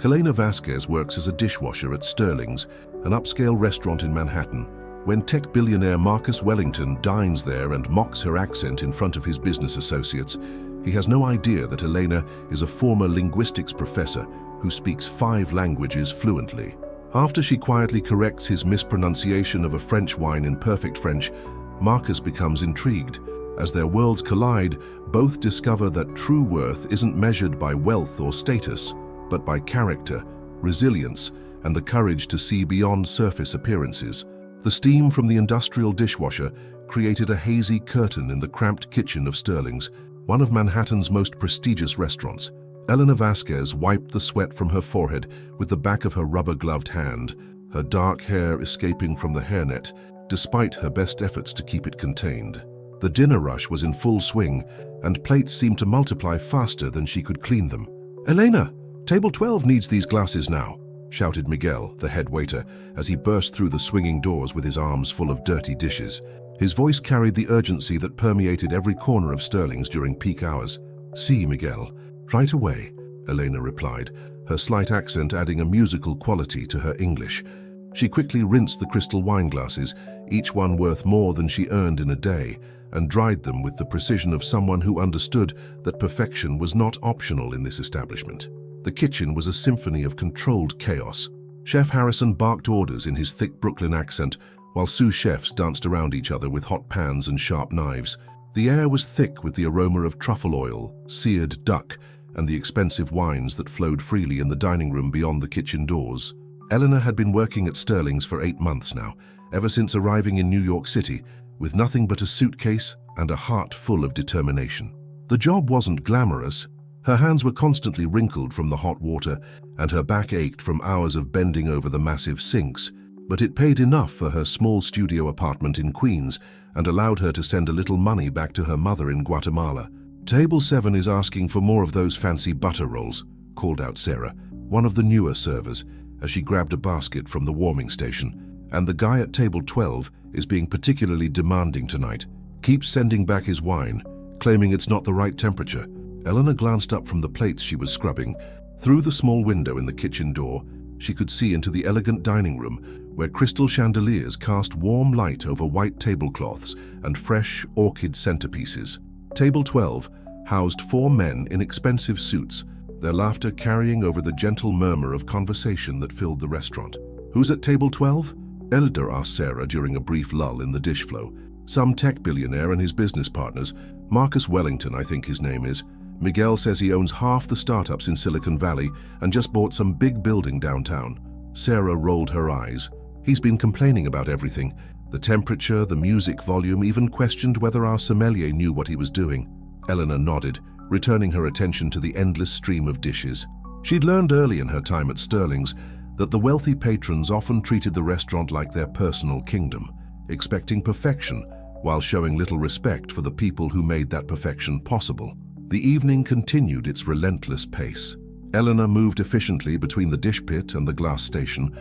Helena Vasquez works as a dishwasher at Sterling's, an upscale restaurant in Manhattan. When tech billionaire Marcus Wellington dines there and mocks her accent in front of his business associates, he has no idea that Helena is a former linguistics professor who speaks 5 languages fluently. After she quietly corrects his mispronunciation of a French wine in perfect French, Marcus becomes intrigued. As their worlds collide, both discover that true worth isn't measured by wealth or status, but by character, resilience, and the courage to see beyond surface appearances. The steam from the industrial dishwasher created a hazy curtain in the cramped kitchen of Sterling's, one of Manhattan's most prestigious restaurants. Helena Vasquez wiped the sweat from her forehead with the back of her rubber-gloved hand, her dark hair escaping from the hairnet, despite her best efforts to keep it contained. The dinner rush was in full swing, and plates seemed to multiply faster than she could clean them. "Helena, table 12 needs these glasses now," shouted Miguel, the head waiter, as he burst through the swinging doors with his arms full of dirty dishes. His voice carried the urgency that permeated every corner of Sterling's during peak hours. "Si, Miguel. Right away," Helena replied, her slight accent adding a musical quality to her English. She quickly rinsed the crystal wine glasses, each one worth more than she earned in a day, and dried them with the precision of someone who understood that perfection was not optional in this establishment. The kitchen was a symphony of controlled chaos. Chef Harrison barked orders in his thick Brooklyn accent, while sous chefs danced around each other with hot pans and sharp knives. The air was thick with the aroma of truffle oil, seared duck, and the expensive wines that flowed freely in the dining room beyond the kitchen doors. Helena had been working at Sterling's for 8 months now, ever since arriving in New York City, with nothing but a suitcase and a heart full of determination. The job wasn't glamorous. Her hands were constantly wrinkled from the hot water, and her back ached from hours of bending over the massive sinks, but it paid enough for her small studio apartment in Queens and allowed her to send a little money back to her mother in Guatemala. "Table 7 is asking for more of those fancy butter rolls," called out Sarah, one of the newer servers, as she grabbed a basket from the warming station. "And the guy at table 12 is being particularly demanding tonight. Keeps sending back his wine, claiming it's not the right temperature." Helena glanced up from the plates she was scrubbing. Through the small window in the kitchen door, she could see into the elegant dining room, where crystal chandeliers cast warm light over white tablecloths and fresh orchid centerpieces. Table 12 housed 4 men in expensive suits, their laughter carrying over the gentle murmur of conversation that filled the restaurant. "Who's at table 12? Elder asked Sarah during a brief lull in the dish flow. "Some tech billionaire and his business partners. Marcus Wellington, I think his name is. Miguel says he owns half the startups in Silicon Valley and just bought some big building downtown." Sarah rolled her eyes. "He's been complaining about everything. The temperature, the music volume, even questioned whether our sommelier knew what he was doing." Helena nodded, returning her attention to the endless stream of dishes. She'd learned early in her time at Sterling's that the wealthy patrons often treated the restaurant like their personal kingdom, expecting perfection while showing little respect for the people who made that perfection possible. The evening continued its relentless pace. Helena moved efficiently between the dish pit and the glass station,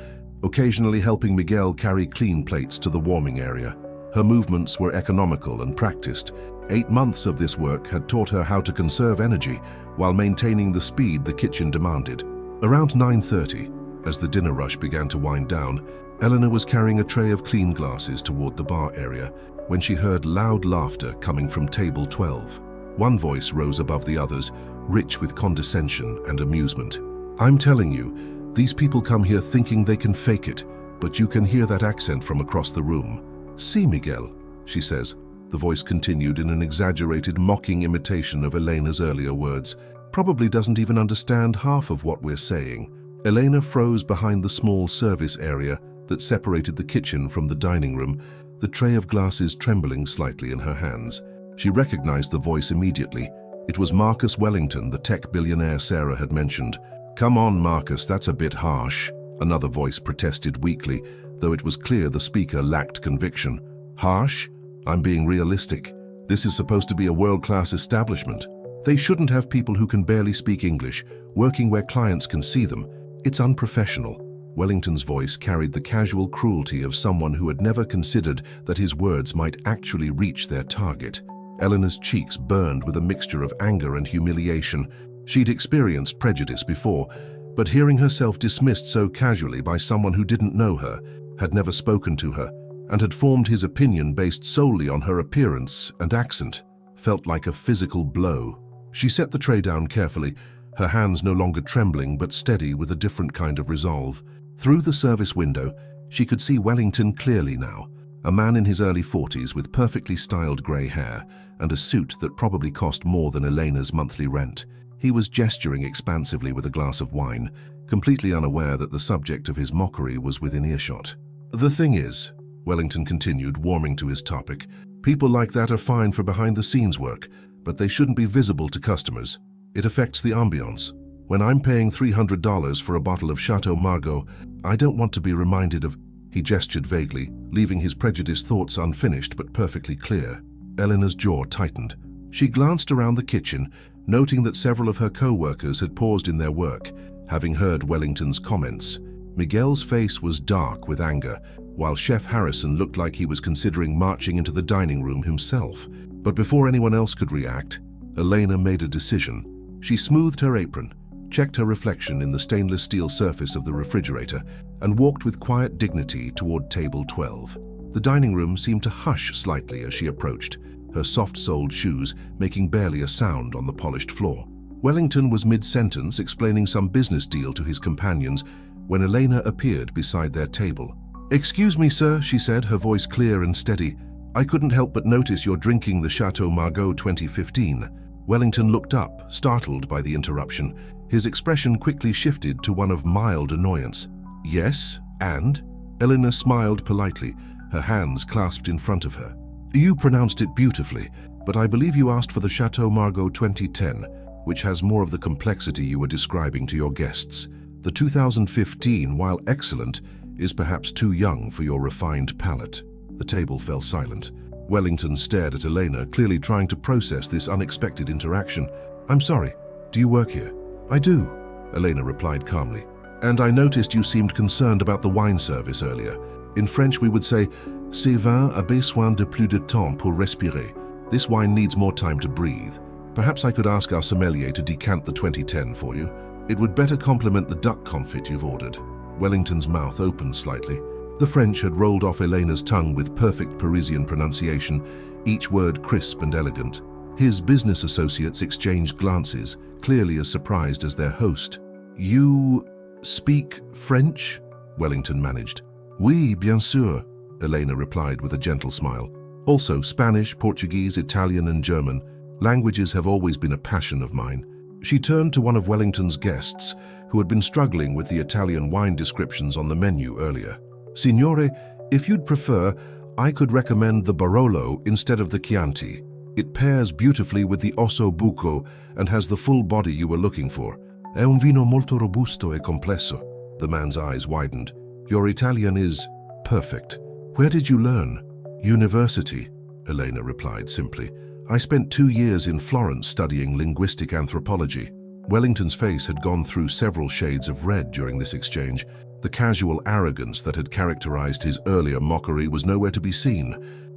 occasionally helping Miguel carry clean plates to the warming area. Her movements were economical and practiced. 8 months of this work had taught her how to conserve energy while maintaining the speed the kitchen demanded. Around 9:30, as the dinner rush began to wind down, Helena was carrying a tray of clean glasses toward the bar area when she heard loud laughter coming from table 12. One voice rose above the others, rich with condescension and amusement. "I'm telling you, these people come here thinking they can fake it, but you can hear that accent from across the room." "Si, Miguel," she says. The voice continued in an exaggerated, mocking imitation of Elena's earlier words. "Probably doesn't even understand half of what we're saying." Elena froze behind the small service area that separated the kitchen from the dining room, the tray of glasses trembling slightly in her hands. She recognized the voice immediately. It was Marcus Wellington, the tech billionaire Sarah had mentioned. "Come on, Marcus, that's a bit harsh," another voice protested weakly, though it was clear the speaker lacked conviction. "Harsh? I'm being realistic. This is supposed to be a world-class establishment. They shouldn't have people who can barely speak English, working where clients can see them. It's unprofessional." Wellington's voice carried the casual cruelty of someone who had never considered that his words might actually reach their target. Eleanor's cheeks burned with a mixture of anger and humiliation. She'd experienced prejudice before, But hearing herself dismissed so casually by someone who didn't know her, had never spoken to her, and had formed his opinion based solely on her appearance and accent, felt like a physical blow. She set the tray down carefully, her hands no longer trembling but steady with a different kind of resolve. Through the service window, she could see Wellington clearly now, a man in his early 40s with perfectly styled grey hair and a suit that probably cost more than Elena's monthly rent. He was gesturing expansively with a glass of wine, completely unaware that the subject of his mockery was within earshot. "The thing is," Wellington continued, warming to his topic, "people like that are fine for behind-the-scenes work, but they shouldn't be visible to customers. It affects the ambiance. When I'm paying $300 for a bottle of Chateau Margaux, I don't want to be reminded of—" He gestured vaguely, leaving his prejudiced thoughts unfinished but perfectly clear. Eleanor's jaw tightened. She glanced around the kitchen, noting that several of her co-workers had paused in their work, having heard Wellington's comments. Miguel's face was dark with anger, while Chef Harrison looked like he was considering marching into the dining room himself. But before anyone else could react, Elena made a decision. She smoothed her apron, checked her reflection in the stainless steel surface of the refrigerator, and walked with quiet dignity toward table 12. The dining room seemed to hush slightly as she approached, her soft-soled shoes making barely a sound on the polished floor. Wellington was mid-sentence explaining some business deal to his companions when Elena appeared beside their table. "Excuse me, sir," she said, her voice clear and steady. "I couldn't help but notice you're drinking the Chateau Margaux 2015. Wellington looked up, startled by the interruption. His expression quickly shifted to one of mild annoyance. "Yes, and?" Elena smiled politely, her hands clasped in front of her. "You pronounced it beautifully, but I believe you asked for the Chateau Margaux 2010, which has more of the complexity you were describing to your guests. The 2015, while excellent, is perhaps too young for your refined palate." The table fell silent. Wellington stared at Elena, clearly trying to process this unexpected interaction. "I'm sorry, do you work here?" "I do," Elena replied calmly. "And I noticed you seemed concerned about the wine service earlier. In French we would say, "Ce vin a besoin de plus de temps pour respirer." This wine needs more time to breathe. Perhaps I could ask our sommelier to decant the 2010 for you. It would better complement the duck confit you've ordered." Wellington's mouth opened slightly. The French had rolled off Elena's tongue with perfect Parisian pronunciation, each word crisp and elegant. His business associates exchanged glances, clearly as surprised as their host. "You speak French?" Wellington managed. "Oui, bien sûr," Elena replied with a gentle smile. "Also Spanish, Portuguese, Italian, and German. Languages have always been a passion of mine." She turned to one of Wellington's guests, who had been struggling with the Italian wine descriptions on the menu earlier. "Signore, if you'd prefer, I could recommend the Barolo instead of the Chianti. It pairs beautifully with the Osso Bucco and has the full body you were looking for. È un vino molto robusto e complesso." The man's eyes widened. "Your Italian is perfect. Where did you learn?" "University," Elena replied simply. "I spent 2 years in Florence studying linguistic anthropology." Wellington's face had gone through several shades of red during this exchange. The casual arrogance that had characterized his earlier mockery was nowhere to be seen,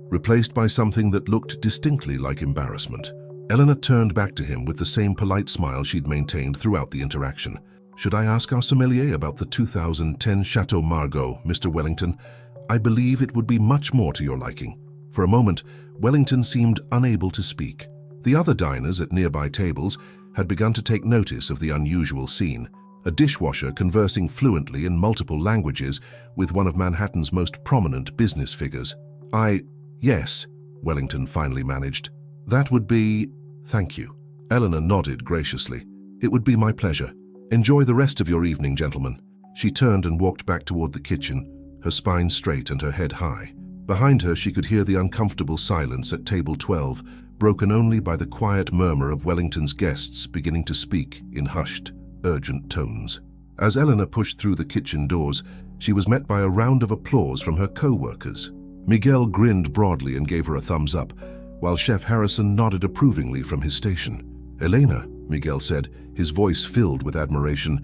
replaced by something that looked distinctly like embarrassment. Elena turned back to him with the same polite smile she'd maintained throughout the interaction. "Should I ask our sommelier about the 2010 Chateau Margaux, Mr. Wellington? I believe it would be much more to your liking." For a moment, Wellington seemed unable to speak. The other diners at nearby tables had begun to take notice of the unusual scene. A dishwasher conversing fluently in multiple languages with one of Manhattan's most prominent business figures. Yes, Wellington finally managed. "That would be—" "Thank you." Eleanor nodded graciously. "It would be my pleasure. Enjoy the rest of your evening, gentlemen." She turned and walked back toward the kitchen, her spine straight and her head high. Behind her, she could hear the uncomfortable silence at table 12, broken only by the quiet murmur of Wellington's guests beginning to speak in hushed, urgent tones. As Eleanor pushed through the kitchen doors, she was met by a round of applause from her co-workers. Miguel grinned broadly and gave her a thumbs up, while Chef Harrison nodded approvingly from his station. "Elena," Miguel said, his voice filled with admiration,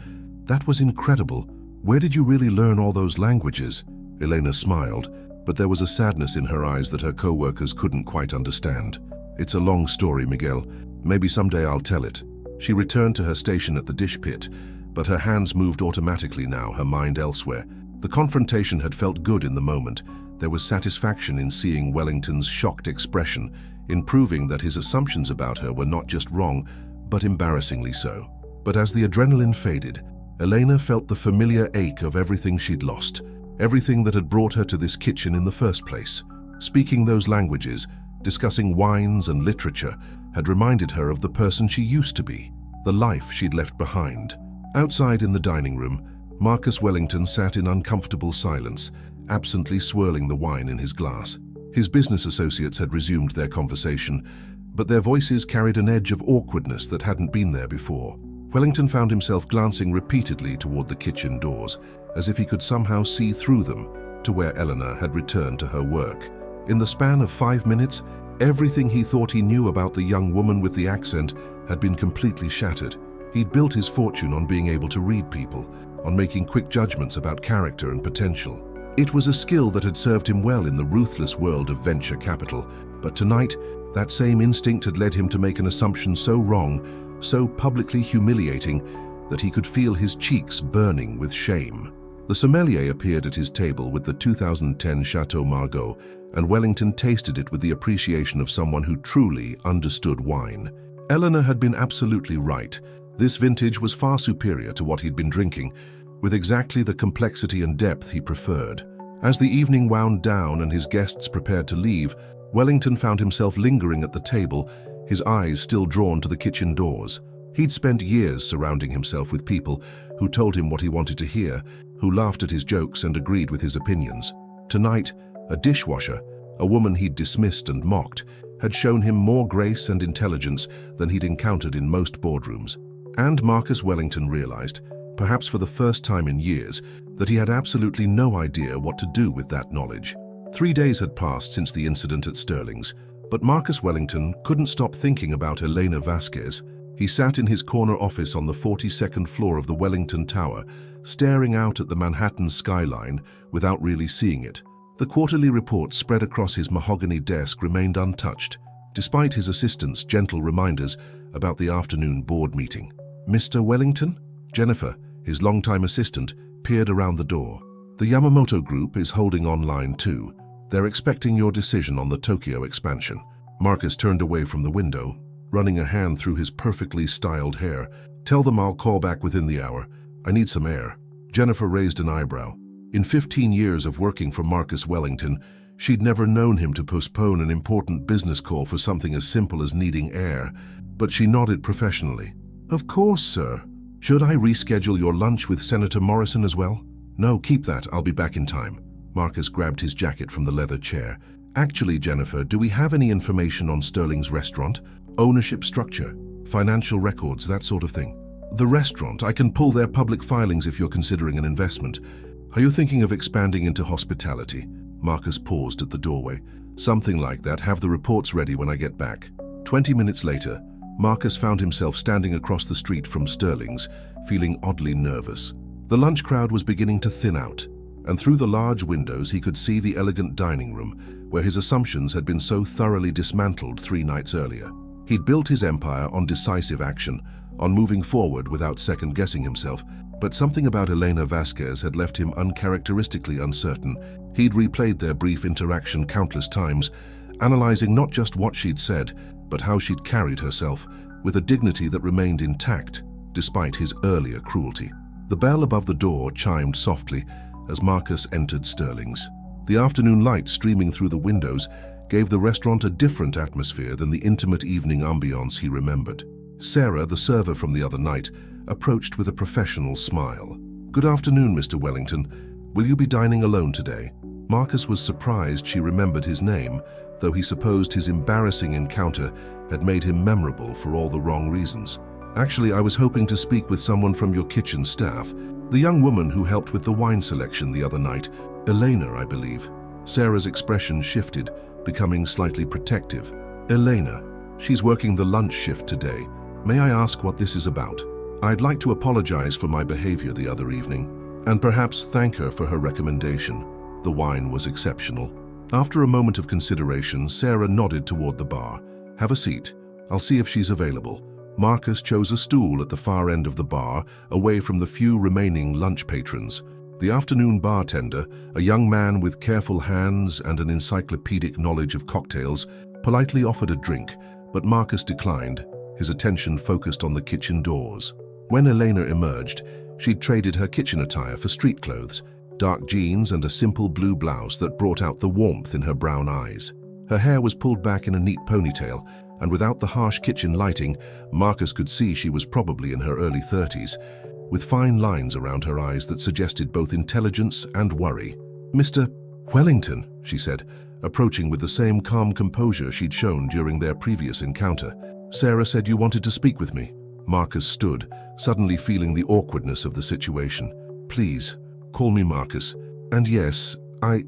"that was incredible. Where did you really learn all those languages?" Elena smiled, but there was a sadness in her eyes that her co-workers couldn't quite understand. "It's a long story, Miguel. Maybe someday I'll tell it." She returned to her station at the dish pit, but her hands moved automatically now, her mind elsewhere. The confrontation had felt good in the moment. There was satisfaction in seeing Wellington's shocked expression, in proving that his assumptions about her were not just wrong, but embarrassingly so. But as the adrenaline faded, Elena felt the familiar ache of everything she'd lost, everything that had brought her to this kitchen in the first place. Speaking those languages, discussing wines and literature, had reminded her of the person she used to be, the life she'd left behind. Outside in the dining room, Marcus Wellington sat in uncomfortable silence, absently swirling the wine in his glass. His business associates had resumed their conversation, but their voices carried an edge of awkwardness that hadn't been there before. Wellington found himself glancing repeatedly toward the kitchen doors, as if he could somehow see through them to where Eleanor had returned to her work. In the span of 5 minutes, everything he thought he knew about the young woman with the accent had been completely shattered. He'd built his fortune on being able to read people, on making quick judgments about character and potential. It was a skill that had served him well in the ruthless world of venture capital, but tonight, that same instinct had led him to make an assumption so wrong, so publicly humiliating, that he could feel his cheeks burning with shame. The sommelier appeared at his table with the 2010 Chateau Margaux, and Wellington tasted it with the appreciation of someone who truly understood wine. Eleanor had been absolutely right. This vintage was far superior to what he'd been drinking, with exactly the complexity and depth he preferred. As the evening wound down and his guests prepared to leave, Wellington found himself lingering at the table, his eyes still drawn to the kitchen doors. He'd spent years surrounding himself with people who told him what he wanted to hear, who laughed at his jokes and agreed with his opinions. Tonight, a dishwasher, a woman he'd dismissed and mocked, had shown him more grace and intelligence than he'd encountered in most boardrooms. And Marcus Wellington realized, perhaps for the first time in years, that he had absolutely no idea what to do with that knowledge. 3 days had passed since the incident at Sterling's, but Marcus Wellington couldn't stop thinking about Elena Vasquez. He sat in his corner office on the 42nd floor of the Wellington Tower, staring out at the Manhattan skyline without really seeing it. The quarterly report spread across his mahogany desk remained untouched, despite his assistant's gentle reminders about the afternoon board meeting. "Mr. Wellington?" Jennifer, his longtime assistant, peered around the door. "The Yamamoto Group is holding online too. They're expecting your decision on the Tokyo expansion." Marcus turned away from the window, running a hand through his perfectly styled hair. "Tell them I'll call back within the hour. I need some air." Jennifer raised an eyebrow. In 15 years of working for Marcus Wellington, she'd never known him to postpone an important business call for something as simple as needing air, but she nodded professionally. "Of course, sir. Should I reschedule your lunch with Senator Morrison as well?" "No, keep that. I'll be back in time." Marcus grabbed his jacket from the leather chair. "Actually, Jennifer, do we have any information on Sterling's restaurant? Ownership structure, financial records, that sort of thing?" "The restaurant, I can pull their public filings if you're considering an investment. Are you thinking of expanding into hospitality?" Marcus paused at the doorway. "Something like that. Have the reports ready when I get back." 20 minutes later, Marcus found himself standing across the street from Sterling's, feeling oddly nervous. The lunch crowd was beginning to thin out, and through the large windows he could see the elegant dining room, where his assumptions had been so thoroughly dismantled 3 nights earlier. He'd built his empire on decisive action, on moving forward without second-guessing himself, but something about Elena Vasquez had left him uncharacteristically uncertain. He'd replayed their brief interaction countless times, analyzing not just what she'd said, but how she'd carried herself, with a dignity that remained intact, despite his earlier cruelty. The bell above the door chimed softly as Marcus entered Sterling's. The afternoon light streaming through the windows gave the restaurant a different atmosphere than the intimate evening ambiance he remembered. Sarah, the server from the other night, approached with a professional smile. "Good afternoon, Mr. Wellington. Will you be dining alone today?" Marcus was surprised she remembered his name, though he supposed his embarrassing encounter had made him memorable for all the wrong reasons. "Actually, I was hoping to speak with someone from your kitchen staff. The young woman who helped with the wine selection the other night. Elena, I believe." Sarah's expression shifted, becoming slightly protective. "Elena. She's working the lunch shift today. May I ask what this is about? I'd like to apologize for my behavior the other evening, and perhaps thank her for her recommendation. The wine was exceptional." After a moment of consideration, Sarah nodded toward the bar. "Have a seat. I'll see if she's available." Marcus chose a stool at the far end of the bar, away from the few remaining lunch patrons. The afternoon bartender, a young man with careful hands and an encyclopedic knowledge of cocktails, politely offered a drink, but Marcus declined, his attention focused on the kitchen doors. When Elena emerged, she'd traded her kitchen attire for street clothes, dark jeans and a simple blue blouse that brought out the warmth in her brown eyes. Her hair was pulled back in a neat ponytail, and without the harsh kitchen lighting, Marcus could see she was probably in her early 30s, with fine lines around her eyes that suggested both intelligence and worry. "Mr. Wellington," she said, approaching with the same calm composure she'd shown during their previous encounter. "Sarah said you wanted to speak with me." Marcus stood, suddenly feeling the awkwardness of the situation. "Please, call me Marcus. And yes, I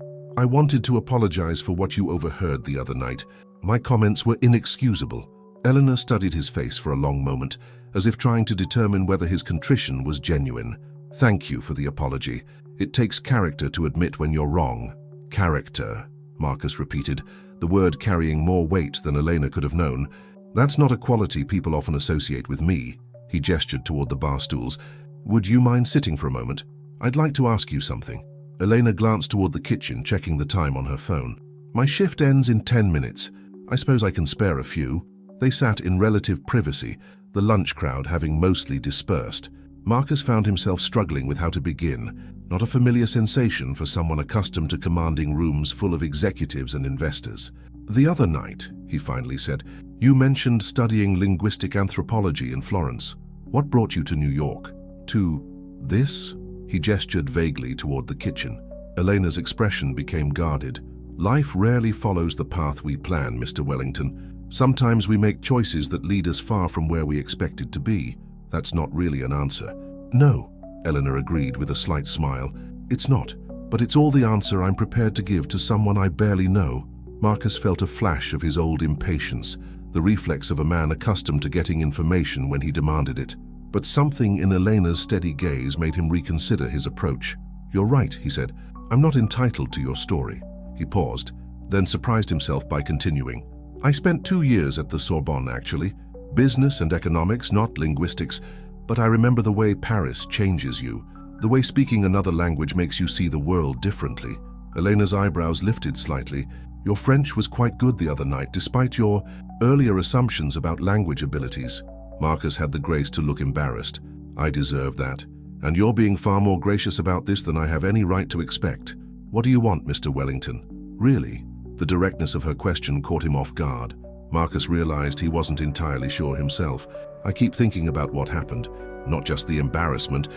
wanted to apologize for what you overheard the other night. My comments were inexcusable." Eleanor studied his face for a long moment, as if trying to determine whether his contrition was genuine. "Thank you for the apology. It takes character to admit when you're wrong." "Character," Marcus repeated, the word carrying more weight than Elena could have known. "That's not a quality people often associate with me." He gestured toward the bar stools. "Would you mind sitting for a moment? I'd like to ask you something." Elena glanced toward the kitchen, checking the time on her phone. "My shift ends in 10 minutes. I suppose I can spare a few." They sat in relative privacy, the lunch crowd having mostly dispersed. Marcus found himself struggling with how to begin, not a familiar sensation for someone accustomed to commanding rooms full of executives and investors. "The other night," he finally said, "you mentioned studying linguistic anthropology in Florence. What brought you to New York?" "To this?" He gestured vaguely toward the kitchen. Elena's expression became guarded. "Life rarely follows the path we plan, Mr. Wellington. Sometimes we make choices that lead us far from where we expected to be." "That's not really an answer." "No," Eleanor agreed with a slight smile. "It's not, but it's all the answer I'm prepared to give to someone I barely know." Marcus felt a flash of his old impatience, the reflex of a man accustomed to getting information when he demanded it. But something in Elena's steady gaze made him reconsider his approach. "You're right," he said. "I'm not entitled to your story." He paused, then surprised himself by continuing. "I spent 2 years at the Sorbonne, actually. Business and economics, not linguistics. But I remember the way Paris changes you, the way speaking another language makes you see the world differently." Elena's eyebrows lifted slightly. "Your French was quite good the other night, despite your earlier assumptions about language abilities." Marcus had the grace to look embarrassed. "I deserve that. And you're being far more gracious about this than I have any right to expect. What do you want, Mr. Wellington?" "Really?" The directness of her question caught him off guard. Marcus realized he wasn't entirely sure himself. "I keep thinking about what happened. Not just the embarrassment,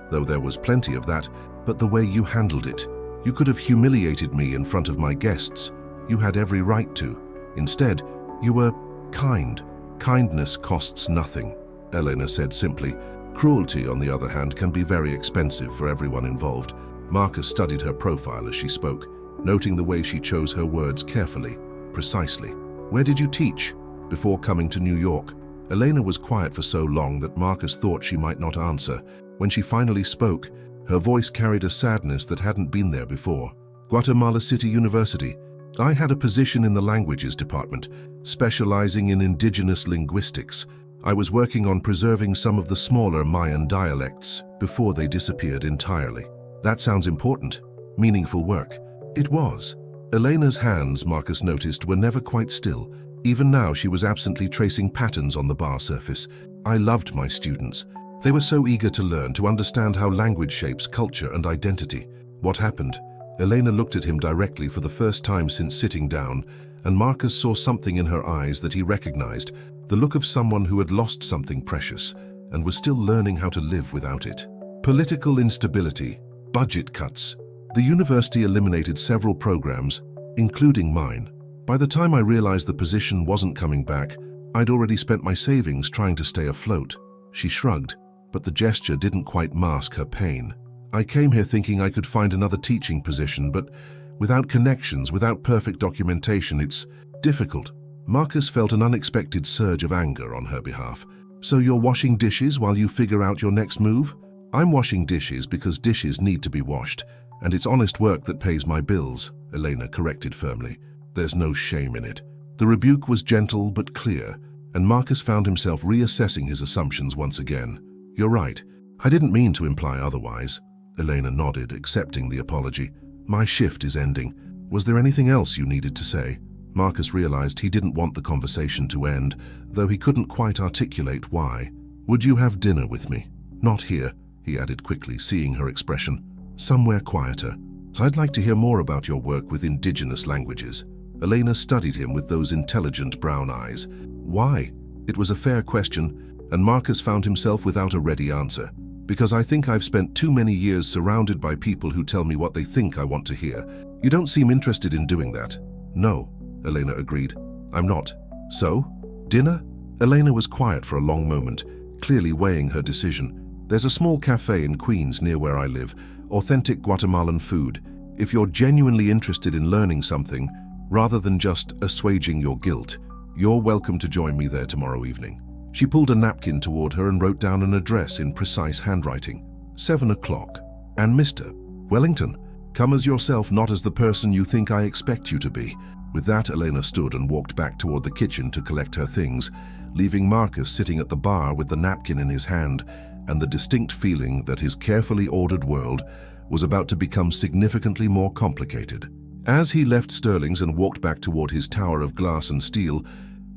though there was plenty of that, but the way you handled it. You could have humiliated me in front of my guests. You had every right to. Instead, you were kind. Kindness costs nothing," Elena said simply. "Cruelty, on the other hand, can be very expensive for everyone involved." Marcus studied her profile as she spoke, noting the way she chose her words carefully, precisely. "Where did you teach before coming to New York?" Elena was quiet for so long that Marcus thought she might not answer. When she finally spoke, her voice carried a sadness that hadn't been there before. "Guatemala City University. I had a position in the languages department, specializing in indigenous linguistics. I was working on preserving some of the smaller Mayan dialects before they disappeared entirely." "That sounds important. Meaningful work." It was. Elena's hands, Marcus noticed, were never quite still. Even now she was absently tracing patterns on the bar surface. "I loved my students. They were so eager to learn, to understand how language shapes culture and identity." "What happened?" Elena looked at him directly for the first time since sitting down, and Marcus saw something in her eyes that he recognized, the look of someone who had lost something precious and was still learning how to live without it. "Political instability, budget cuts. The university eliminated several programs, including mine. By the time I realized the position wasn't coming back, I'd already spent my savings trying to stay afloat." She shrugged, but the gesture didn't quite mask her pain. "I came here thinking I could find another teaching position, but without connections, without perfect documentation, it's difficult." Marcus felt an unexpected surge of anger on her behalf. "So you're washing dishes while you figure out your next move?" "I'm washing dishes because dishes need to be washed, and it's honest work that pays my bills," Elena corrected firmly. "There's no shame in it." The rebuke was gentle but clear. and Marcus found himself reassessing his assumptions once again. "You're right. I didn't mean to imply otherwise." Elena nodded, accepting the apology. "My shift is ending. Was there anything else you needed to say?" Marcus realized he didn't want the conversation to end, though he couldn't quite articulate why. "Would you have dinner with me?" "Not here," he added quickly, seeing her expression. "Somewhere quieter. I'd like to hear more about your work with indigenous languages." Elena studied him with those intelligent brown eyes. Why? It was a fair question, and Marcus found himself without a ready answer. "Because I think I've spent too many years surrounded by people who tell me what they think I want to hear. You don't seem interested in doing that." "No," Elena agreed. "I'm not." "So? Dinner?" Elena was quiet for a long moment, clearly weighing her decision. "There's a small cafe in Queens near where I live, authentic Guatemalan food. If you're genuinely interested in learning something, rather than just assuaging your guilt, you're welcome to join me there tomorrow evening." She pulled a napkin toward her and wrote down an address in precise handwriting. 7 o'clock. "And Mr. Wellington, come as yourself, not as the person you think I expect you to be." With that, Elena stood and walked back toward the kitchen to collect her things, leaving Marcus sitting at the bar with the napkin in his hand and the distinct feeling that his carefully ordered world was about to become significantly more complicated. As he left Sterling's and walked back toward his tower of glass and steel,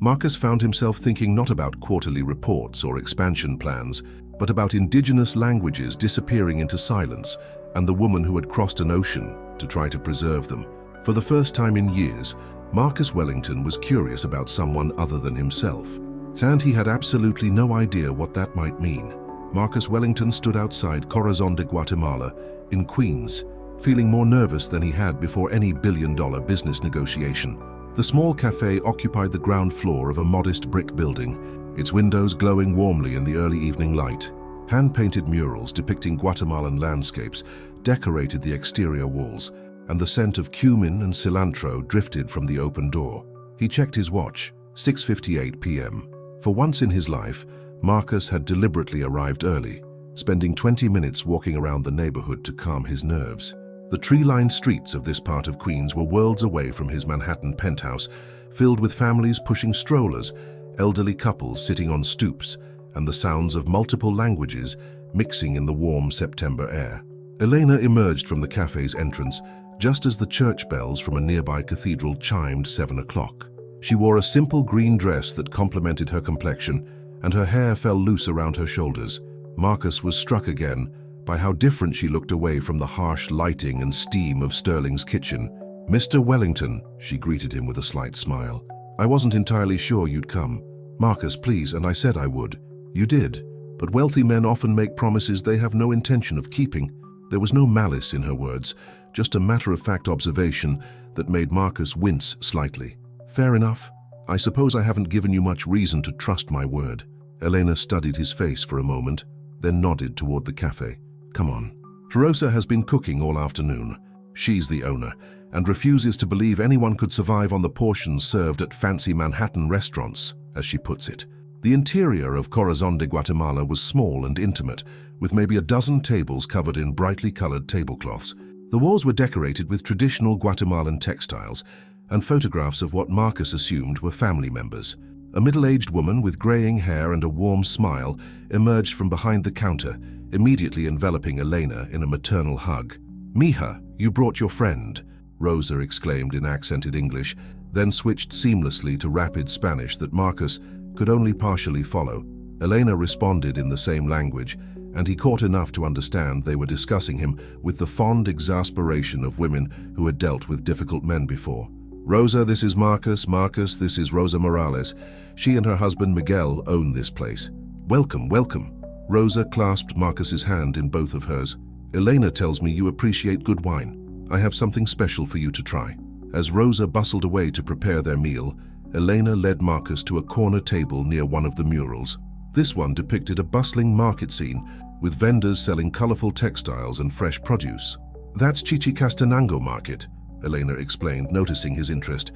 Marcus found himself thinking not about quarterly reports or expansion plans, but about indigenous languages disappearing into silence and the woman who had crossed an ocean to try to preserve them. For the first time in years, Marcus Wellington was curious about someone other than himself, and he had absolutely no idea what that might mean. Marcus Wellington stood outside Corazon de Guatemala in Queens, feeling more nervous than he had before any billion-dollar business negotiation. The small cafe occupied the ground floor of a modest brick building, its windows glowing warmly in the early evening light. Hand-painted murals depicting Guatemalan landscapes decorated the exterior walls, and the scent of cumin and cilantro drifted from the open door. He checked his watch, 6:58 p.m. For once in his life, Marcus had deliberately arrived early, spending 20 minutes walking around the neighborhood to calm his nerves. The tree-lined streets of this part of Queens were worlds away from his Manhattan penthouse, filled with families pushing strollers, elderly couples sitting on stoops, and the sounds of multiple languages mixing in the warm September air. Elena emerged from the cafe's entrance just as the church bells from a nearby cathedral chimed 7 o'clock. She wore a simple green dress that complemented her complexion, and her hair fell loose around her shoulders. Marcus was struck again by how different she looked away from the harsh lighting and steam of Sterling's kitchen. "Mr. Wellington," she greeted him with a slight smile. "I wasn't entirely sure you'd come." "Marcus, please, and I said I would." "You did, but wealthy men often make promises they have no intention of keeping." There was no malice in her words, just a matter-of-fact observation that made Marcus wince slightly. "Fair enough. I suppose I haven't given you much reason to trust my word." Elena studied his face for a moment, then nodded toward the cafe. "Come on." Rosa has been cooking all afternoon. She's the owner, and refuses to believe anyone could survive on the portions served at fancy Manhattan restaurants, as she puts it. The interior of Corazon de Guatemala was small and intimate, with maybe a dozen tables covered in brightly colored tablecloths. The walls were decorated with traditional Guatemalan textiles and photographs of what Marcus assumed were family members. A middle-aged woman with graying hair and a warm smile emerged from behind the counter, immediately enveloping Elena in a maternal hug. "Mija, you brought your friend," Rosa exclaimed in accented English, then switched seamlessly to rapid Spanish that Marcus could only partially follow. Elena responded in the same language, and he caught enough to understand they were discussing him with the fond exasperation of women who had dealt with difficult men before. "Rosa, this is Marcus. Marcus, this is Rosa Morales. She and her husband Miguel own this place." "Welcome, welcome." Rosa clasped Marcus's hand in both of hers. "Elena tells me you appreciate good wine. I have something special for you to try." As Rosa bustled away to prepare their meal, Elena led Marcus to a corner table near one of the murals. This one depicted a bustling market scene with vendors selling colorful textiles and fresh produce. "That's Chichicastenango Market," Elena explained, noticing his interest.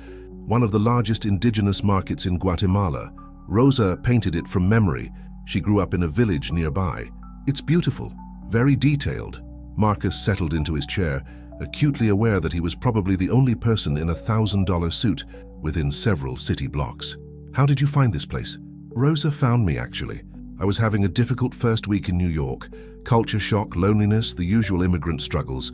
"One of the largest indigenous markets in Guatemala. Rosa painted it from memory. She grew up in a village nearby. It's beautiful, very detailed." Marcus settled into his chair, acutely aware that he was probably the only person in a $1,000 suit within several city blocks. "How did you find this place?" Rosa found me, actually. I was having a difficult first week in New York. Culture shock, loneliness, the usual immigrant struggles.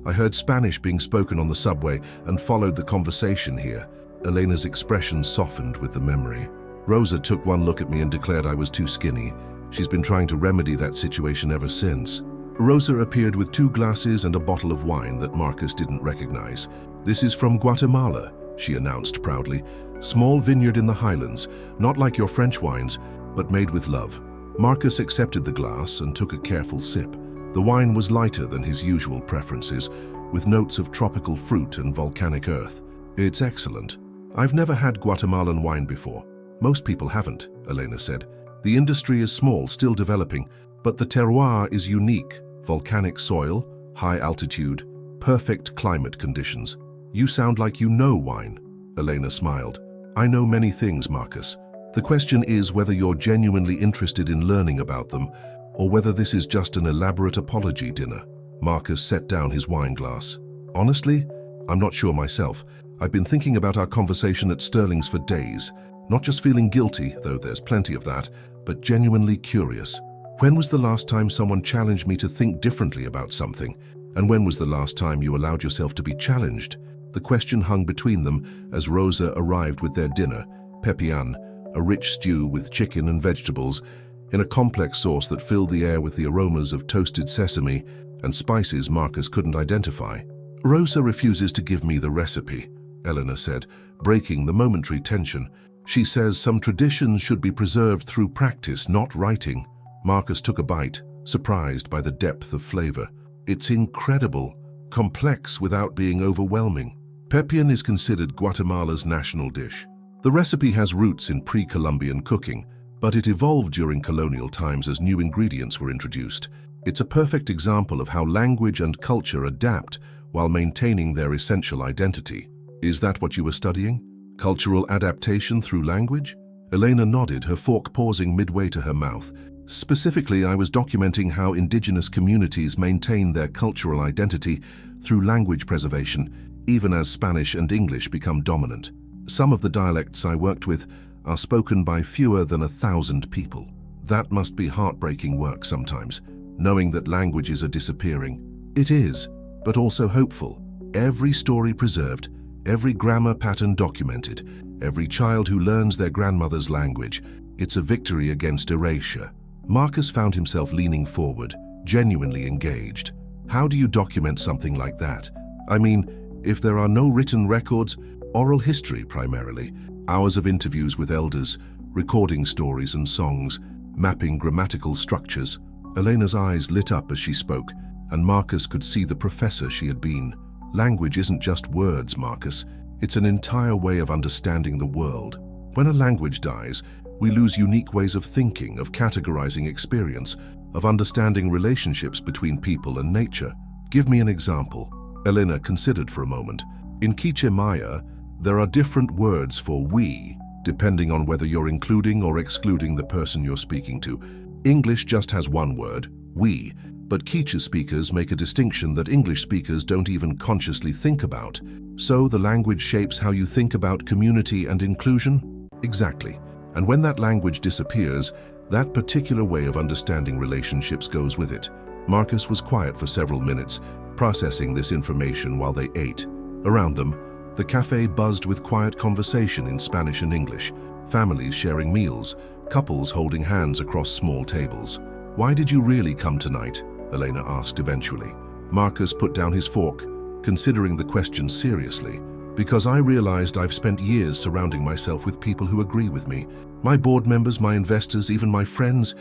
I heard Spanish being spoken on the subway and followed the conversation here. Elena's expression softened with the memory. Rosa took one look at me and declared I was too skinny. She's been trying to remedy that situation ever since. Rosa appeared with 2 glasses and a bottle of wine that Marcus didn't recognize. "This is from Guatemala," she announced proudly. "Small vineyard in the highlands, not like your French wines, but made with love." Marcus accepted the glass and took a careful sip. The wine was lighter than his usual preferences, with notes of tropical fruit and volcanic earth. "It's excellent. I've never had Guatemalan wine before." "Most people haven't," Elena said. "The industry is small, still developing, but the terroir is unique. Volcanic soil, high altitude, perfect climate conditions. You sound like you know wine." Elena smiled. "I know many things, Marcus. The question is whether you're genuinely interested in learning about them, or whether this is just an elaborate apology dinner." Marcus set down his wine glass. "Honestly, I'm not sure myself. I've been thinking about our conversation at Sterling's for days. Not just feeling guilty, though there's plenty of that, but genuinely curious. When was the last time someone challenged me to think differently about something? And when was the last time you allowed yourself to be challenged?" The question hung between them as Rosa arrived with their dinner, pepian, a rich stew with chicken and vegetables, in a complex sauce that filled the air with the aromas of toasted sesame and spices Marcus couldn't identify. "Rosa refuses to give me the recipe," Eleanor said, breaking the momentary tension. "She says some traditions should be preserved through practice, not writing." Marcus took a bite, surprised by the depth of flavor. "It's incredible, complex without being overwhelming." Pepian is considered Guatemala's national dish. The recipe has roots in pre-Columbian cooking, but it evolved during colonial times as new ingredients were introduced. It's a perfect example of how language and culture adapt while maintaining their essential identity. "Is that what you were studying? Cultural adaptation through language?" Elena nodded, her fork pausing midway to her mouth. "Specifically, I was documenting how indigenous communities maintain their cultural identity through language preservation, even as Spanish and English become dominant. Some of the dialects I worked with are spoken by fewer than 1,000 people. That must be heartbreaking work sometimes, knowing that languages are disappearing." "It is, but also hopeful. Every story preserved, every grammar pattern documented, every child who learns their grandmother's language. It's a victory against erasure." Marcus found himself leaning forward, genuinely engaged. "How do you document something like that? I mean, if there are no written records, oral history primarily, hours of interviews with elders, recording stories and songs, mapping grammatical structures." Elena's eyes lit up as she spoke, and Marcus could see the professor she had been. "Language isn't just words, Marcus. It's an entire way of understanding the world. When a language dies, we lose unique ways of thinking, of categorizing experience, of understanding relationships between people and nature. Give me an example." Elena considered for a moment. "In Quiche Maya, there are different words for we, depending on whether you're including or excluding the person you're speaking to. English just has one word, we, but Quiche speakers make a distinction that English speakers don't even consciously think about. So the language shapes how you think about community and inclusion?" "Exactly. And when that language disappears, that particular way of understanding relationships goes with it." Marcus was quiet for several minutes, processing this information while they ate. Around them, the cafe buzzed with quiet conversation in Spanish and English, families sharing meals, couples holding hands across small tables. "Why did you really come tonight?" Elena asked eventually. Marcus put down his fork, considering the question seriously. "Because I realized I've spent years surrounding myself with people who agree with me. My board members, my investors, even my friends,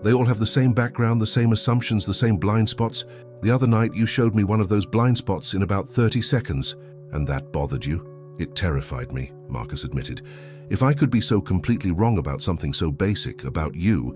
they all have the same background, the same assumptions, the same blind spots. The other night you showed me one of those blind spots in about 30 seconds. And that bothered you?" "It terrified me," Marcus admitted. "If I could be so completely wrong about something so basic, about you,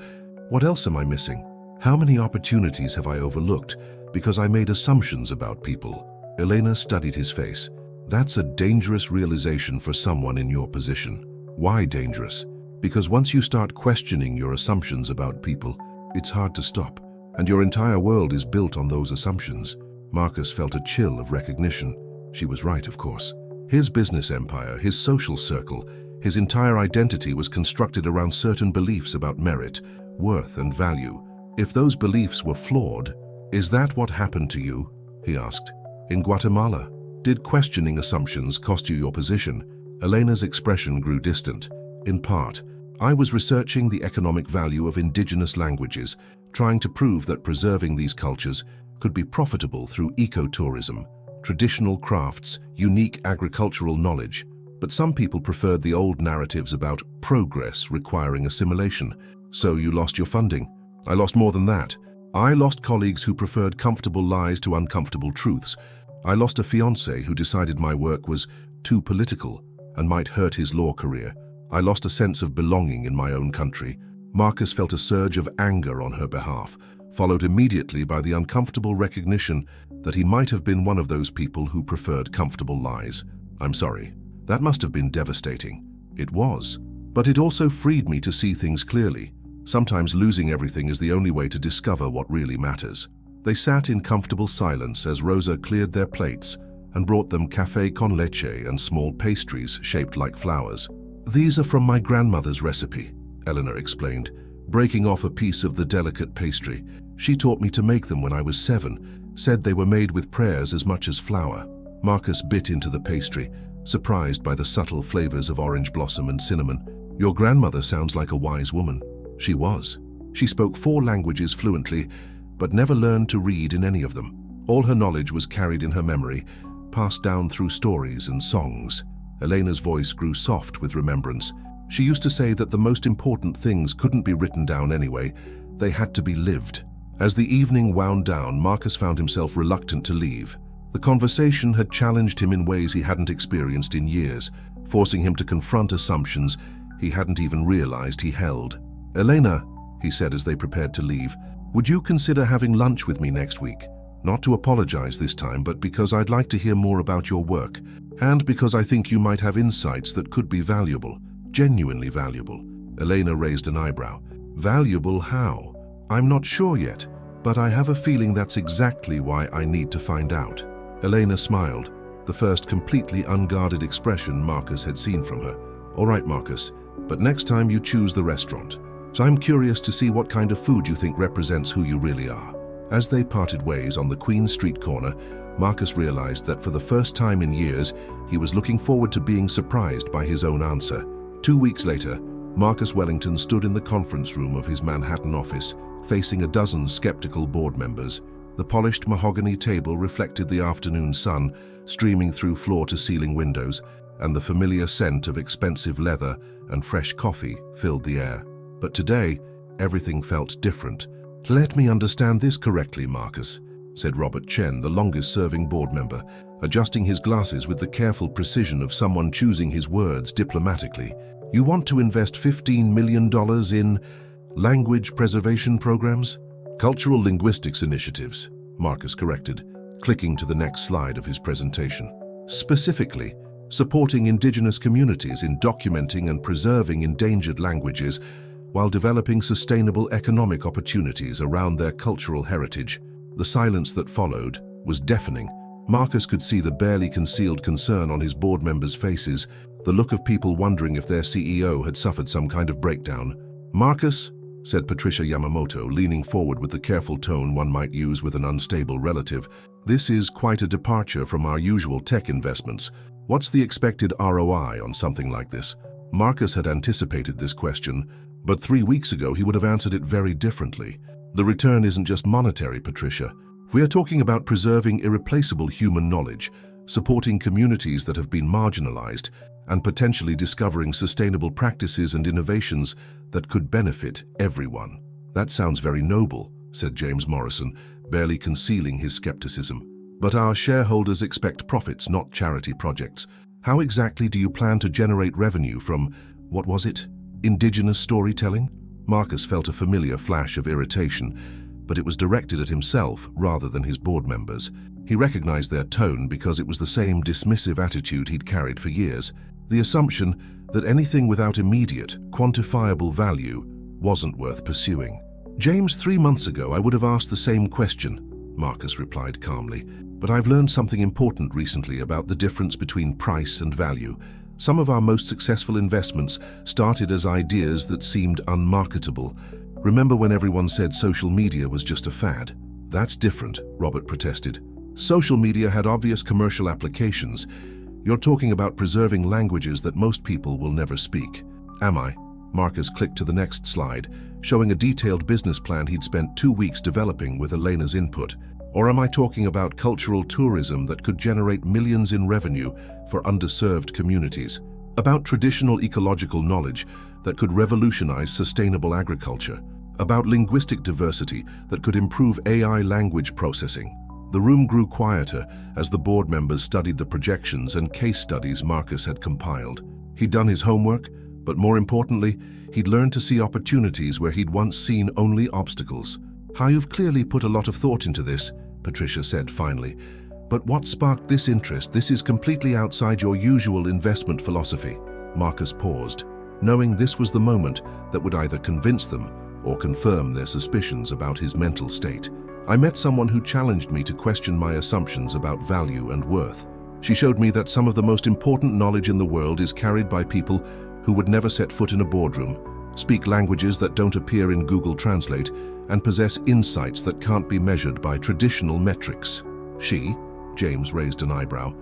what else am I missing? How many opportunities have I overlooked because I made assumptions about people?" Elena studied his face. "That's a dangerous realization for someone in your position." "Why dangerous?" "Because once you start questioning your assumptions about people, it's hard to stop, and your entire world is built on those assumptions." Marcus felt a chill of recognition. She was right, of course. His business empire, his social circle, His entire identity was constructed around certain beliefs about merit, worth, and value. If those beliefs were flawed, "Is that what happened to you?" he asked. "In Guatemala? Did questioning assumptions cost you your position?" Elena's expression grew distant. "In part. I was researching the economic value of indigenous languages, trying to prove that preserving these cultures could be profitable through ecotourism, traditional crafts, unique agricultural knowledge. But some people preferred the old narratives about progress requiring assimilation. So you lost your funding." "I lost more than that. I lost colleagues who preferred comfortable lies to uncomfortable truths. I lost a fiancé who decided my work was too political and might hurt his law career. I lost a sense of belonging in my own country." Marcus felt a surge of anger on her behalf, followed immediately by the uncomfortable recognition that he might have been one of those people who preferred comfortable lies. "I'm sorry. That must have been devastating." "It was. But it also freed me to see things clearly. Sometimes losing everything is the only way to discover what really matters." They sat in comfortable silence as Rosa cleared their plates and brought them café con leche and small pastries shaped like flowers. "These are from my grandmother's recipe," Eleanor explained, breaking off a piece of the delicate pastry. "She taught me to make them when I was 7, said they were made with prayers as much as flour." Marcus bit into the pastry, surprised by the subtle flavors of orange blossom and cinnamon. "Your grandmother sounds like a wise woman." She was. She spoke 4 languages fluently, but never learned to read in any of them. All her knowledge was carried in her memory, passed down through stories and songs. Elena's voice grew soft with remembrance. She used to say that the most important things couldn't be written down anyway. They had to be lived. As the evening wound down, Marcus found himself reluctant to leave. The conversation had challenged him in ways he hadn't experienced in years, forcing him to confront assumptions he hadn't even realized he held. "Elena," he said as they prepared to leave, "would you consider having lunch with me next week? Not to apologize this time, but because I'd like to hear more about your work, and because I think you might have insights that could be valuable, genuinely valuable." Elena raised an eyebrow. "Valuable how? I'm not sure yet, but I have a feeling that's exactly why I need to find out." Elena smiled, the first completely unguarded expression Marcus had seen from her. "All right, Marcus, but next time you choose the restaurant. So I'm curious to see what kind of food you think represents who you really are." As they parted ways on the Queen Street corner, Marcus realized that for the first time in years, he was looking forward to being surprised by his own answer. 2 weeks later, Marcus Wellington stood in the conference room of his Manhattan office, facing a dozen skeptical board members. The polished mahogany table reflected the afternoon sun, streaming through floor-to-ceiling windows, and the familiar scent of expensive leather and fresh coffee filled the air. But today, everything felt different. "Let me understand this correctly, Marcus," said Robert Chen, the longest-serving board member, adjusting his glasses with the careful precision of someone choosing his words diplomatically. "You want to invest $15 million in language preservation programs?" "Cultural linguistics initiatives," Marcus corrected, clicking to the next slide of his presentation. "Specifically, supporting indigenous communities in documenting and preserving endangered languages while developing sustainable economic opportunities around their cultural heritage." The silence that followed was deafening. Marcus could see the barely concealed concern on his board members' faces, the look of people wondering if their CEO had suffered some kind of breakdown. "Marcus," said Patricia Yamamoto, leaning forward with the careful tone one might use with an unstable relative, "this is quite a departure from our usual tech investments. What's the expected ROI on something like this?" Marcus had anticipated this question, but 3 weeks ago he would have answered it very differently. "The return isn't just monetary, Patricia. We are talking about preserving irreplaceable human knowledge, supporting communities that have been marginalized, and potentially discovering sustainable practices and innovations that could benefit everyone." "That sounds very noble," said James Morrison, barely concealing his skepticism. "But our shareholders expect profits, not charity projects. How exactly do you plan to generate revenue from, what was it, indigenous storytelling?" Marcus felt a familiar flash of irritation, but it was directed at himself rather than his board members. He recognized their tone because it was the same dismissive attitude he'd carried for years, the assumption that anything without immediate, quantifiable value wasn't worth pursuing. "James, 3 months ago I would have asked the same question," Marcus replied calmly, "but I've learned something important recently about the difference between price and value, Some of our most successful investments started as ideas that seemed unmarketable. Remember when everyone said social media was just a fad? That's different, Robert protested. Social media had obvious commercial applications. You're talking about preserving languages that most people will never speak. Am I? Marcus clicked to the next slide, showing a detailed business plan he'd spent 2 weeks developing with Elena's input. Or am I talking about cultural tourism that could generate millions in revenue for underserved communities? About traditional ecological knowledge that could revolutionize sustainable agriculture? About linguistic diversity that could improve AI language processing? The room grew quieter as the board members studied the projections and case studies Marcus had compiled. He'd done his homework, but more importantly, he'd learned to see opportunities where he'd once seen only obstacles. "How you've clearly put a lot of thought into this," Patricia said finally. "But what sparked this interest? This is completely outside your usual investment philosophy." Marcus paused, knowing this was the moment that would either convince them or confirm their suspicions about his mental state. "I met someone who challenged me to question my assumptions about value and worth. She showed me that some of the most important knowledge in the world is carried by people who would never set foot in a boardroom, speak languages that don't appear in Google Translate, and possess insights that can't be measured by traditional metrics." "She?" James raised an eyebrow.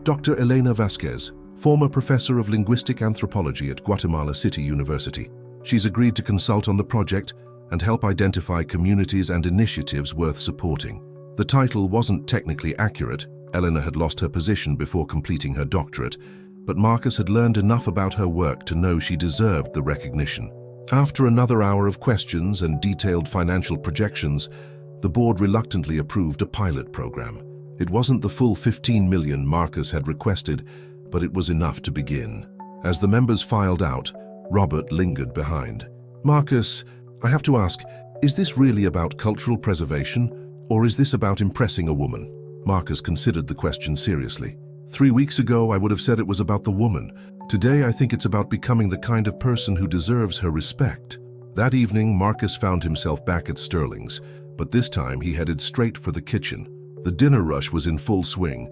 "Dr. Elena Vasquez, former professor of linguistic anthropology at Guatemala City University. She's agreed to consult on the project and help identify communities and initiatives worth supporting." The title wasn't technically accurate. Elena had lost her position before completing her doctorate, but Marcus had learned enough about her work to know she deserved the recognition. After another hour of questions and detailed financial projections, the board reluctantly approved a pilot program. It wasn't the full 15 million Marcus had requested, but it was enough to begin. As the members filed out, Robert lingered behind. "Marcus, I have to ask, is this really about cultural preservation, or is this about impressing a woman?" Marcus considered the question seriously. 3 weeks ago, I would have said it was about the woman. Today, I think it's about becoming the kind of person who deserves her respect. That evening, Marcus found himself back at Sterling's, but this time he headed straight for the kitchen. The dinner rush was in full swing,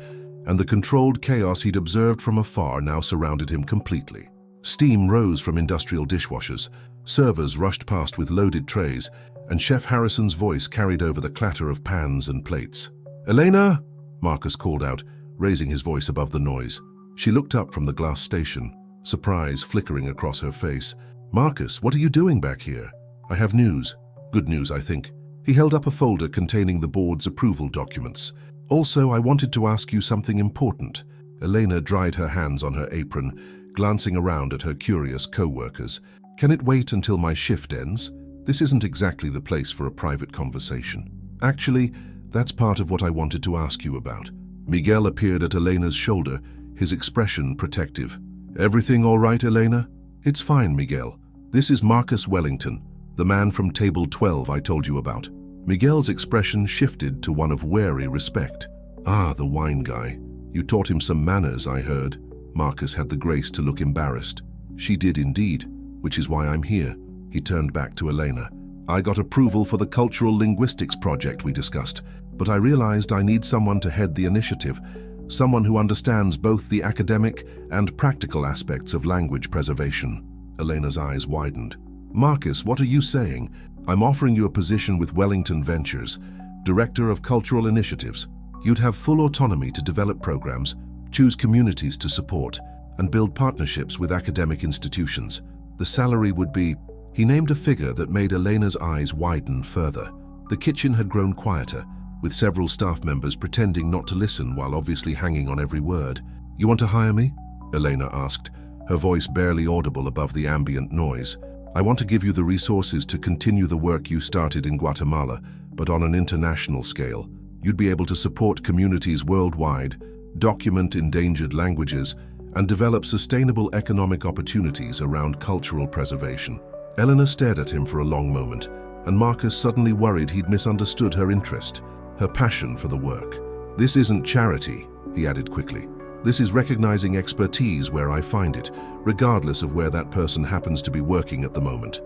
and the controlled chaos he'd observed from afar now surrounded him completely. Steam rose from industrial dishwashers, servers rushed past with loaded trays, and Chef Harrison's voice carried over the clatter of pans and plates. "Elena!" Marcus called out, raising his voice above the noise. She looked up from the glass station, surprise flickering across her face. "Marcus, what are you doing back here?" "I have news. Good news, I think." He held up a folder containing the board's approval documents. "Also, I wanted to ask you something important." Elena dried her hands on her apron, glancing around at her curious co-workers. "Can it wait until my shift ends? This isn't exactly the place for a private conversation." "Actually, that's part of what I wanted to ask you about." Miguel appeared at Elena's shoulder, his expression protective. "Everything all right, Elena?" "It's fine, Miguel. This is Marcus Wellington, the man from Table 12 I told you about." Miguel's expression shifted to one of wary respect. "Ah, the wine guy. You taught him some manners, I heard." Marcus had the grace to look embarrassed. "She did indeed, which is why I'm here." He turned back to Elena. "I got approval for the cultural linguistics project we discussed, but I realized I need someone to head the initiative, someone who understands both the academic and practical aspects of language preservation." Elena's eyes widened. "Marcus, what are you saying? I'm offering you a position with Wellington Ventures, Director of Cultural Initiatives. You'd have full autonomy to develop programs, choose communities to support, and build partnerships with academic institutions. The salary would be..." He named a figure that made Elena's eyes widen further. The kitchen had grown quieter, with several staff members pretending not to listen while obviously hanging on every word. "You want to hire me?" Elena asked, her voice barely audible above the ambient noise. "I want to give you the resources to continue the work you started in Guatemala, but on an international scale. You'd be able to support communities worldwide, document endangered languages, and develop sustainable economic opportunities around cultural preservation." Elena stared at him for a long moment, and Marcus suddenly worried he'd misunderstood her interest, her passion for the work. "This isn't charity," he added quickly. "This is recognizing expertise where I find it, regardless of where that person happens to be working at the moment."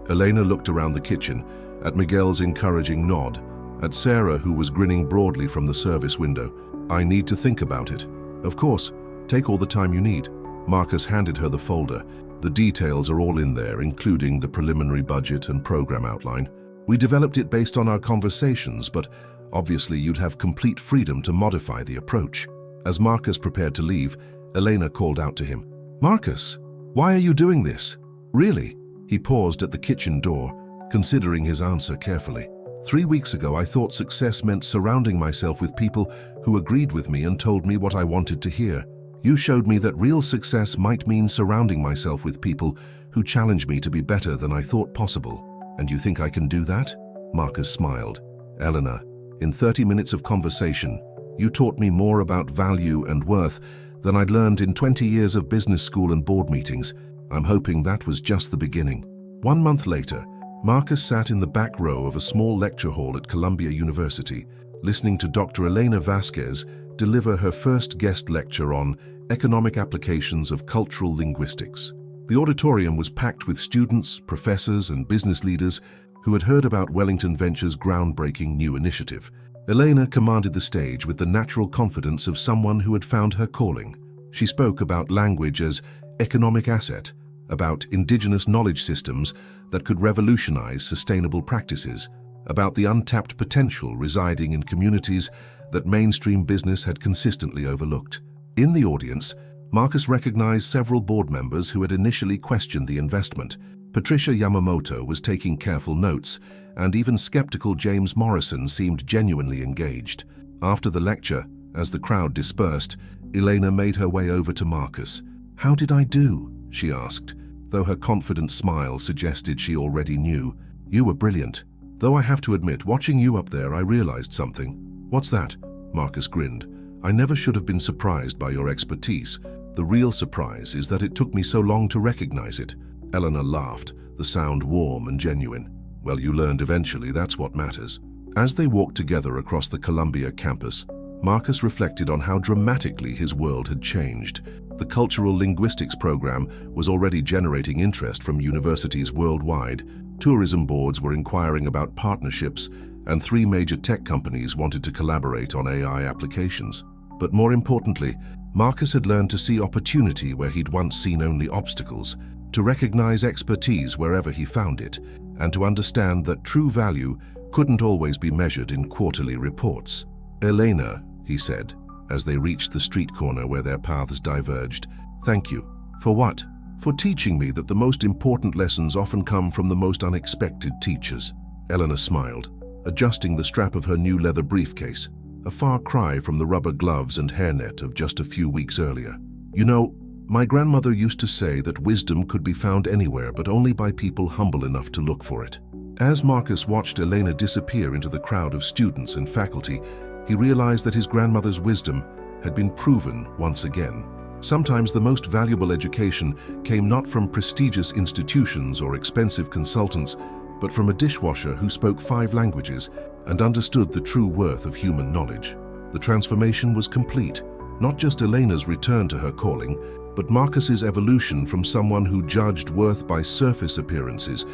Elena looked around the kitchen, at Miguel's encouraging nod, at Sarah, who was grinning broadly from the service window. "I need to think about it." "Of course, Take all the time you need. Marcus handed her the folder. The details are all in there, including the preliminary budget and program outline. We developed it based on our conversations, but obviously you'd have complete freedom to modify the approach. As Marcus prepared to leave, Elena called out to him, "Marcus, why are you doing this? Really?" He paused at the kitchen door, considering his answer carefully. 3 weeks ago, I thought success meant surrounding myself with people who agreed with me and told me what I wanted to hear. You showed me that real success might mean surrounding myself with people who challenge me to be better than I thought possible. And you think I can do that? Marcus smiled. Eleanor, in 30 minutes of conversation, you taught me more about value and worth than I'd learned in 20 years of business school and board meetings. I'm hoping that was just the beginning. 1 month later, Marcus sat in the back row of a small lecture hall at Columbia University, listening to Dr. Elena Vasquez deliver her first guest lecture on economic applications of cultural linguistics. The auditorium was packed with students, professors, and business leaders who had heard about Wellington Ventures' groundbreaking new initiative. Elena commanded the stage with the natural confidence of someone who had found her calling. She spoke about language as economic asset, about indigenous knowledge systems that could revolutionize sustainable practices, about the untapped potential residing in communities that mainstream business had consistently overlooked. In the audience, Marcus recognized several board members who had initially questioned the investment. Patricia Yamamoto was taking careful notes, and even skeptical James Morrison seemed genuinely engaged. After the lecture, as the crowd dispersed, Elena made her way over to Marcus. "How did I do?" she asked, though her confident smile suggested she already knew. "You were brilliant. Though I have to admit, watching you up there, I realized something." "What's that?" Marcus grinned. "I never should have been surprised by your expertise. The real surprise is that it took me so long to recognize it." Eleanor laughed, the sound warm and genuine. "Well, you learned eventually, that's what matters." As they walked together across the Columbia campus, Marcus reflected on how dramatically his world had changed. The cultural linguistics program was already generating interest from universities worldwide. Tourism boards were inquiring about partnerships, and 3 major tech companies wanted to collaborate on AI applications. But more importantly, Marcus had learned to see opportunity where he'd once seen only obstacles, to recognize expertise wherever he found it, and to understand that true value couldn't always be measured in quarterly reports. "Elena," he said, as they reached the street corner where their paths diverged, "thank you." "For what?" "For teaching me that the most important lessons often come from the most unexpected teachers." Eleanor smiled, adjusting the strap of her new leather briefcase, a far cry from the rubber gloves and hairnet of just a few weeks earlier. "You know, my grandmother used to say that wisdom could be found anywhere, but only by people humble enough to look for it." As Marcus watched Elena disappear into the crowd of students and faculty, he realized that his grandmother's wisdom had been proven once again. Sometimes the most valuable education came not from prestigious institutions or expensive consultants, but from a dishwasher who spoke 5 languages and understood the true worth of human knowledge. The transformation was complete, not just Elena's return to her calling, but Marcus's evolution from someone who judged worth by surface appearances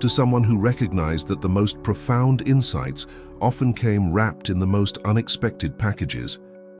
to someone who recognized that the most profound insights often came wrapped in the most unexpected packages.